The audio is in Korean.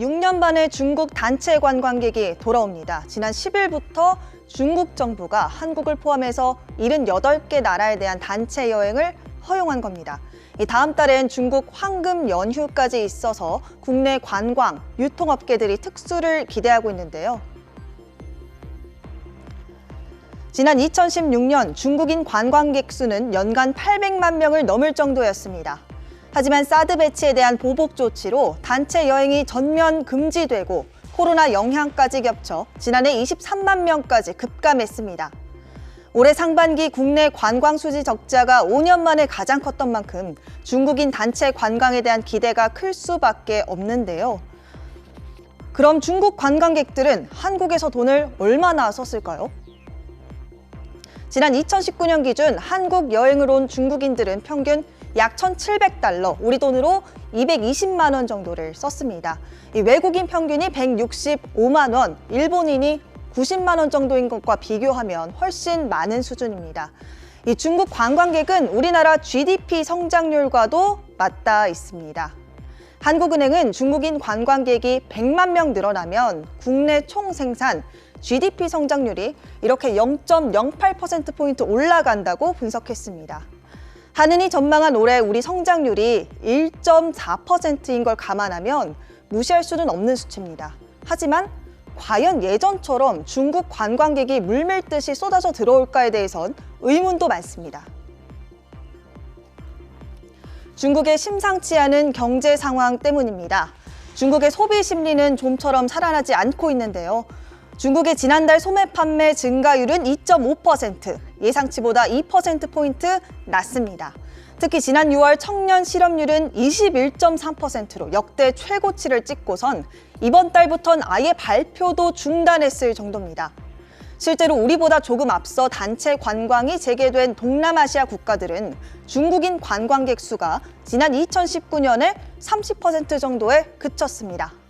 6년 만에 중국 단체 관광객이 돌아옵니다. 지난 10일부터 중국 정부가 한국을 포함해서 78개 나라에 대한 단체 여행을 허용한 겁니다. 다음 달엔 중국 황금 연휴까지 있어서 국내 관광, 유통업계들이 특수를 기대하고 있는데요. 지난 2016년 중국인 관광객 수는 연간 800만 명을 넘을 정도였습니다. 하지만 사드 배치에 대한 보복 조치로 단체 여행이 전면 금지되고 코로나 영향까지 겹쳐 지난해 23만 명까지 급감했습니다. 올해 상반기 국내 관광 수지 적자가 5년 만에 가장 컸던 만큼 중국인 단체 관광에 대한 기대가 클 수밖에 없는데요. 그럼 중국 관광객들은 한국에서 돈을 얼마나 썼을까요? 지난 2019년 기준 한국 여행을 온 중국인들은 평균 약 1,700달러, 우리 돈으로 220만 원 정도를 썼습니다. 외국인 평균이 165만 원, 일본인이 90만 원 정도인 것과 비교하면 훨씬 많은 수준입니다. 이 중국 관광객은 우리나라 GDP 성장률과도 맞닿아 있습니다. 한국은행은 중국인 관광객이 100만 명 늘어나면 국내 총생산, GDP 성장률이 이렇게 0.08%포인트 올라간다고 분석했습니다. 한은이 전망한 올해 우리 성장률이 1.4%인 걸 감안하면 무시할 수는 없는 수치입니다. 하지만 과연 예전처럼 중국 관광객이 물밀듯이 쏟아져 들어올까에 대해선 의문도 많습니다. 중국의 심상치 않은 경제 상황 때문입니다. 중국의 소비 심리는 좀처럼 살아나지 않고 있는데요. 중국의 지난달 소매 판매 증가율은 2.5%, 예상치보다 2%포인트 낮습니다. 특히 지난 6월 청년 실업률은 21.3%로 역대 최고치를 찍고선 이번 달부터는 아예 발표도 중단했을 정도입니다. 실제로 우리보다 조금 앞서 단체 관광이 재개된 동남아시아 국가들은 중국인 관광객 수가 지난 2019년에 30% 정도에 그쳤습니다.